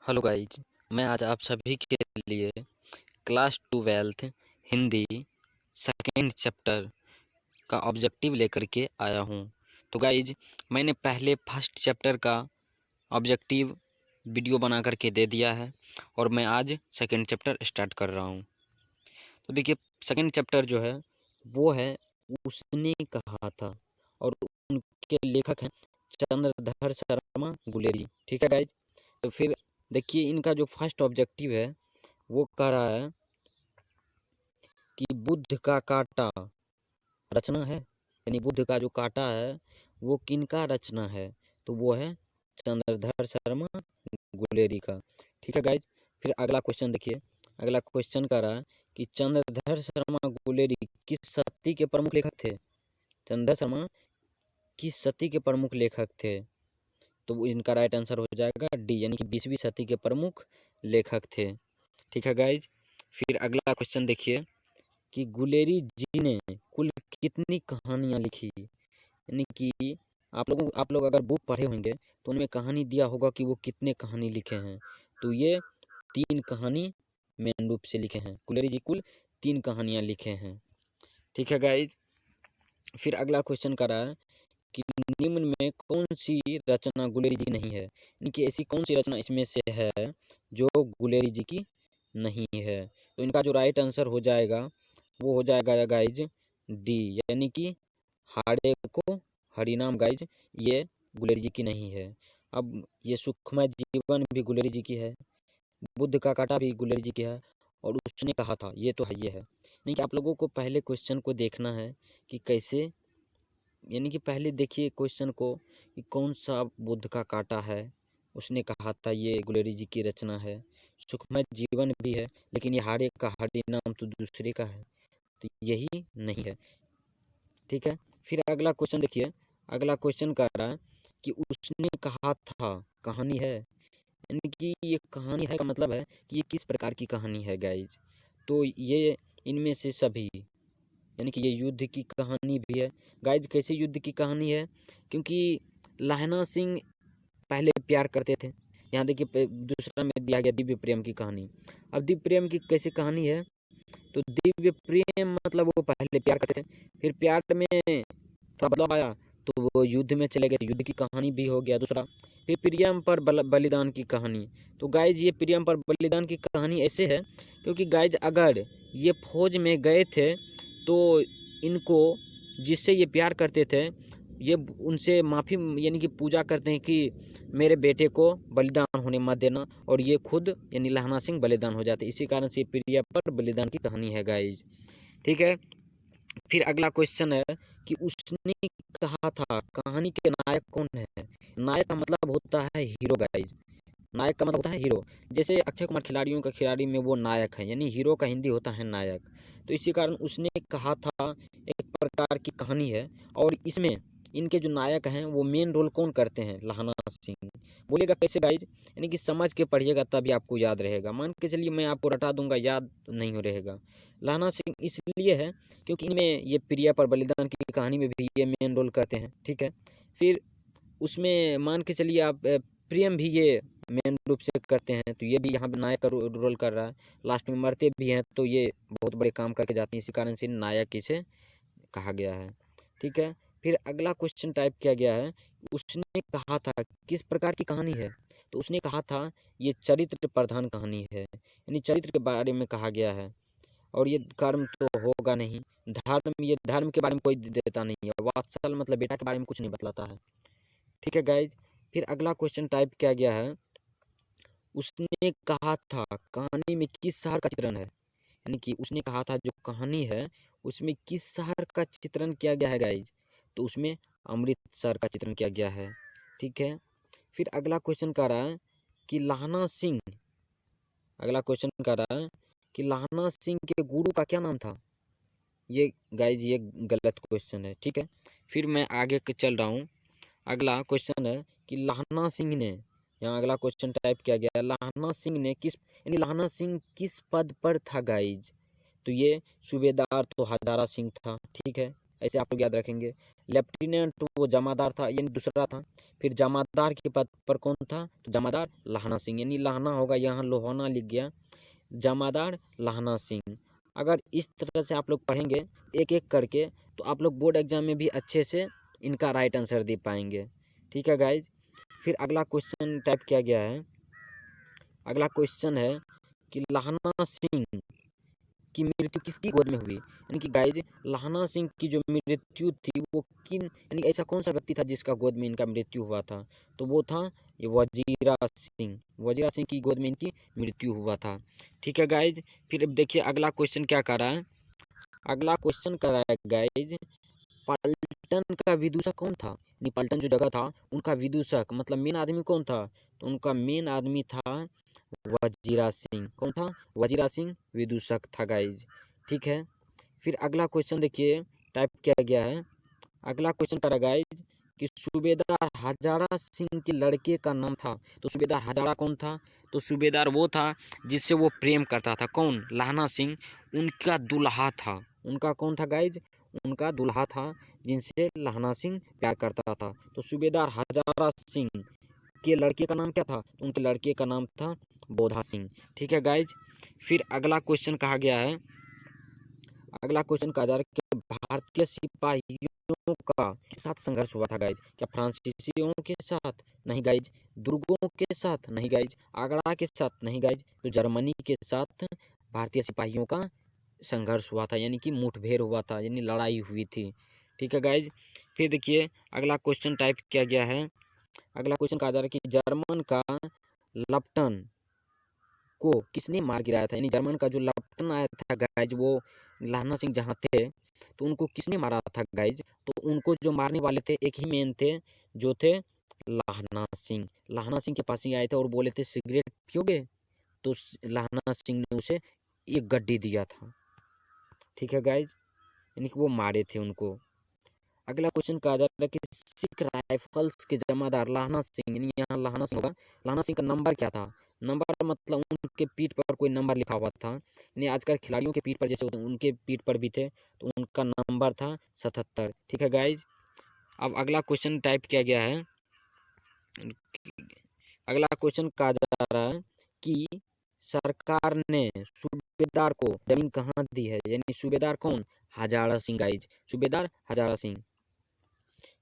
Hello guys, मैं आज आप सभी के लिए class 12th Hindi second chapter का ऑब्जेक्टिव लेकर के आया हूँ। तो गाइज, मैंने पहले फर्स्ट चैप्टर का ऑब्जेक्टिव वीडियो बना करके दे दिया है और मैं आज सेकेंड चैप्टर स्टार्ट कर रहा हूँ। तो देखिए, सेकेंड चैप्टर जो है वो है उसने कहा था और उनके लेखक हैं चंद्रधर शर्मा गुलेरी। ठीक है गाइज, तो फिर देखिए इनका जो फर्स्ट ऑब्जेक्टिव है वो कह रहा है कि बुद्ध का काटा रचना है, यानी बुद्ध का जो काटा है वो किनका रचना है, तो वो है चंद्रधर शर्मा गुलेरी का। ठीक है गाइज, फिर अगला क्वेश्चन देखिए। अगला क्वेश्चन कह रहा है कि चंद्रधर शर्मा गुलेरी किस सदी के प्रमुख लेखक थे। चंद्रधर शर्मा किस सदी के प्रमुख लेखक थे, तो इनका राइट आंसर हो जाएगा डी, यानी कि 20वीं सदी के प्रमुख लेखक थे। ठीक है गाइज, फिर अगला क्वेश्चन देखिए कि गुलेरी जी ने कुल कितनी कहानियाँ लिखी, यानी कि आप लोग अगर बुक पढ़े होंगे तो उनमें कहानी दिया होगा कि वो कितने कहानी लिखे हैं, तो ये 3 कहानी मेन रूप से लिखे हैं। गुलेरी जी कुल 3 कहानियाँ लिखे हैं। ठीक है गाइज, फिर अगला क्वेश्चन कर रहा है कि निम्न में कौन सी रचना गुलेरी जी की नहीं है, यानी कि ऐसी कौन सी रचना इसमें से है जो गुलेरी जी की नहीं है, तो इनका जो राइट आंसर हो जाएगा वो हो जाएगा गाइज डी, यानी कि हाड़े को हरिनाम। गाइज, ये गुलेरी जी की नहीं है। अब ये सुखमय जीवन भी गुलेरी जी की है, बुद्ध का काटा भी गुलेरी जी की है और उसने कहा था ये तो है, ये है। नहीं कि आप लोगों को पहले क्वेश्चन को देखना है कि कैसे, यानी कि पहले देखिए क्वेश्चन को कि कौन सा बुद्ध का काटा है, उसने कहा था ये गुलेरी जी की रचना है। सुखमय जीवन भी है, लेकिन ये हाड़े का हाड़ी नाम तो दूसरे का है, तो यही नहीं है। ठीक है, फिर अगला क्वेश्चन देखिए। अगला क्वेश्चन कह रहा है कि उसने कहा था कहानी है, यानी कि ये कहानी है का मतलब है कि ये किस प्रकार की कहानी है गाइज, तो ये इनमें से सभी, यानी कि ये युद्ध की कहानी भी है। गाइज, कैसे युद्ध की कहानी है, क्योंकि लहना सिंह पहले प्यार करते थे। यहाँ देखिए दूसरा में दिया गया दिव्य प्रेम की कहानी। अब दिव्य प्रेम की कैसी कहानी है, तो दिव्य प्रेम मतलब वो पहले प्यार करते थे, फिर प्यार में थोड़ा बदलाव आया तो वो युद्ध में चले गए, तो युद्ध की कहानी भी हो गया दूसरा। फिर प्रियम पर बलिदान की कहानी। तो गाइज, ये प्रियम पर बलिदान की कहानी ऐसे है क्योंकि गाइज अगर ये फौज में गए थे तो इनको, जिससे ये प्यार करते थे, ये उनसे माफ़ी यानी कि पूजा करते हैं कि मेरे बेटे को बलिदान होने मत देना, और ये खुद यानी लहना सिंह बलिदान हो जाते। इसी कारण से प्रिया पर बलिदान की कहानी है गाइज। ठीक है, फिर अगला क्वेश्चन है कि उसने कहा था कहानी के नायक कौन है। नायक का मतलब होता है हीरो गाइज, नायक का मतलब होता है हीरो। जैसे अक्षय कुमार खिलाड़ियों का खिलाड़ी में वो नायक है, यानी हीरो का हिंदी होता है नायक। तो इसी कारण उसने कहा था एक प्रकार की कहानी है, और इसमें इनके जो नायक हैं वो मेन रोल कौन करते हैं, लहना सिंह। बोलिएगा कैसे गाइज, यानी कि समझ के पढ़िएगा तभी आपको याद रहेगा। मान के चलिए मैं आपको रटा दूंगा, याद नहीं हो रहेगा। लहना सिंह इसलिए है क्योंकि इनमें ये प्रिया पर बलिदान की कहानी में भी ये मेन रोल करते हैं। ठीक है, फिर उसमें मान के चलिए आप प्रेम भी ये मेन रूप से करते हैं, तो ये भी यहाँ पे नायक का रोल कर रहा है। लास्ट में मरते भी हैं तो ये बहुत बड़े काम करके जाते हैं, इसी कारण से नायक इसे कहा गया है। ठीक है, फिर अगला क्वेश्चन टाइप किया गया है, उसने कहा था किस प्रकार की कहानी है, तो उसने कहा था ये चरित्र प्रधान कहानी है, यानी चरित्र के बारे में कहा गया है। और ये कर्म तो होगा नहीं, धर्म, ये धर्म के बारे में कोई देता नहीं है। वात्सल मतलब बेटा के बारे में कुछ नहीं बतलाता है। ठीक है गाइज, फिर अगला क्वेश्चन टाइप किया गया है, उसने कहा था कहानी में किस शहर का चित्रण है, यानी कि उसने कहा था जो कहानी है उसमें किस शहर का चित्रण किया गया है गाइज, तो उसमें अमृतसर का चित्रण किया गया है। ठीक है, फिर अगला क्वेश्चन कह रहा है कि लहना सिंह, अगला क्वेश्चन कह रहा है कि लहना सिंह के गुरु का क्या नाम था। ये गाइज ये गलत क्वेश्चन है। ठीक है, फिर मैं आगे चल रहा हूँ। अगला क्वेश्चन है कि लहना सिंह ने, यहाँ अगला क्वेश्चन टाइप किया गया है, लहना सिंह ने किस, यानी लहना सिंह किस पद पर था गाइज, तो ये सूबेदार तो हजारा सिंह था। ठीक है, ऐसे आप लोग याद रखेंगे। लेफ्टिनेंट वो जमादार था, यानी दूसरा था। फिर जमादार के पद पर कौन था? तो जमादार लाहना सिंह, यानी लाहना होगा, यहाँ लोहाना लिख गया, जमादार लाहना सिंह। अगर इस तरह से आप लोग पढ़ेंगे एक एक करके, तो आप लोग बोर्ड एग्जाम में भी अच्छे से इनका राइट आंसर दे पाएंगे। ठीक है गाइज। फिर अगला क्वेश्चन टाइप किया गया है। अगला क्वेश्चन है कि लाहना सिंह की मृत्यु किसकी गोद में हुई? यानी कि गाइज लाहना सिंह की जो मृत्यु थी वो किन, यानी ऐसा कौन सा व्यक्ति था जिसका गोद में इनका मृत्यु हुआ था? तो वो था ये वजीरा सिंह। वजीरा सिंह की गोद में इनकी मृत्यु हुआ था। ठीक है गाइज। फिर अब देखिए अगला क्वेश्चन क्या कर रहा है। अगला क्वेश्चन कर रहा है गाइज, पलटन का विदूषक कौन था? यानी पलटन जो जगह था उनका विदूषक मतलब मेन आदमी कौन था? तो उनका मेन आदमी था वजीरा सिंह। कौन था? वजीरा सिंह विदूषक था गाइज। ठीक है। फिर अगला क्वेश्चन देखिए टाइप किया गया है। अगला क्वेश्चन करा गाइज कि सूबेदार हजारा सिंह के लड़के का नाम था। तो सूबेदार हजारा कौन था? तो सूबेदार वो था जिससे वो प्रेम करता था। कौन? लाहना सिंह उनका दुल्हा था। उनका कौन था गाइज? उनका दुल्हा था जिनसे लाहना सिंह प्यार करता था। तो सूबेदार हजारा सिंह के लड़के का नाम क्या था? उनके लड़के का नाम था बोधा सिंह। ठीक है गाइज। फिर अगला क्वेश्चन कहा गया है, अगला क्वेश्चन कहा जा रहा है कि भारतीय सिपाहियों का किस साथ संघर्ष हुआ था गाइज? क्या फ्रांसीसियों के साथ? नहीं गाइज। दुर्गों के साथ? नहीं गाइज। आगरा के साथ? नहीं गाइज। तो जर्मनी के साथ भारतीय सिपाहियों का संघर्ष हुआ था, यानी कि मुठभेड़ हुआ था, यानी लड़ाई हुई थी। ठीक है गाइज। फिर देखिए अगला क्वेश्चन टाइप किया गया है। अगला क्वेश्चन कहा जा रहा है कि जर्मन का लप्टन को किसने मार गिराया था? यानी जर्मन का जो लप्टन आया था गाइज, वो लाहना सिंह जहाँ थे तो उनको किसने मारा था गाइज? तो उनको जो मारने वाले थे एक ही मेन थे, जो थे लाहना सिंह। लाहना सिंह के पास ही आए थे और बोले थे सिगरेट पियोगे? तो लाहना सिंह ने उसे एक गड्डी दिया था। ठीक है गाइज। यानी कि वो मारे थे उनको। अगला क्वेश्चन कहा जा रहा है कि सिख राइफल्स के जमादार लाहना सिंह, यानी यहाँ लाहना सिंह होगा, लाहना सिंह का नंबर क्या था? नंबर मतलब उनके पीठ पर कोई नंबर लिखा हुआ था, यानी आजकल खिलाड़ियों के पीठ पर जैसे होते हैं उनके पीठ पर भी थे, तो उनका नंबर था 77। ठीक है गाइज। अब अगला क्वेश्चन टाइप किया गया है। अगला क्वेश्चन कहा जा रहा है कि सरकार ने सूबेदार को जमीन कहाँ दी है? यानी सूबेदार कौन? हजारा सिंह गाइज। सूबेदार हजारा सिंह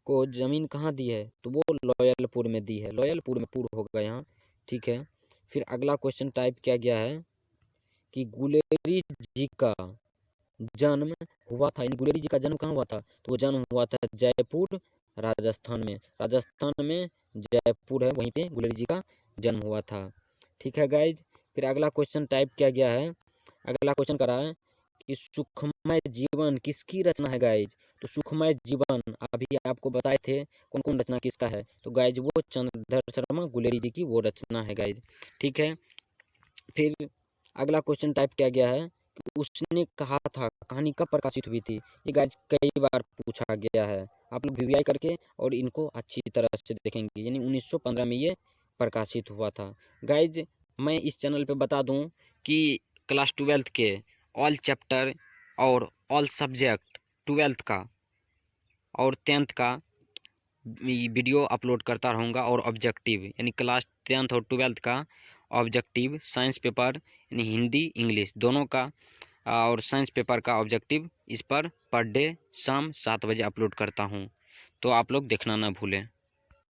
को ज़मीन कहाँ दी है? तो वो लॉयलपुर में दी है। लॉयलपुर में पुर होगा यहाँ। ठीक है। फिर अगला क्वेश्चन टाइप किया गया है कि गुलेरी जी का जन्म हुआ था, यानी गुलेरी जी का जन्म कहाँ हुआ था? तो वो जन्म हुआ था जयपुर राजस्थान में। राजस्थान में जयपुर है, वहीं पे गुलेरी जी का जन्म हुआ था। ठीक है गाइज। फिर अगला क्वेश्चन टाइप किया गया है। अगला क्वेश्चन करा है कि सुखमय जीवन किसकी रचना है गाइज? तो सुखमय जीवन अभी आपको बताए थे कौन कौन रचना किसका है। तो गाइज वो चंद्रधर शर्मा गुलेरी जी की वो रचना है गाइज। ठीक है। फिर अगला क्वेश्चन टाइप किया गया है कि उसने कहा था कहानी कब प्रकाशित हुई थी? ये गाइज कई बार पूछा गया है। आप लोग वीवीआई करके और इनको अच्छी तरह से देखेंगे, यानी 1915 में ये प्रकाशित हुआ था। गाइज मैं इस चैनल पे बता दूं कि क्लास 12th के ऑल चैप्टर और ऑल सब्जेक्ट 12th का और 10th का वीडियो अपलोड करता रहूँगा। और ऑब्जेक्टिव यानी क्लास 10th और 12th का ऑब्जेक्टिव साइंस पेपर यानी हिंदी इंग्लिश दोनों का और साइंस पेपर का ऑब्जेक्टिव इस पर डे शाम 7 बजे अपलोड करता हूँ, तो आप लोग देखना ना भूलें।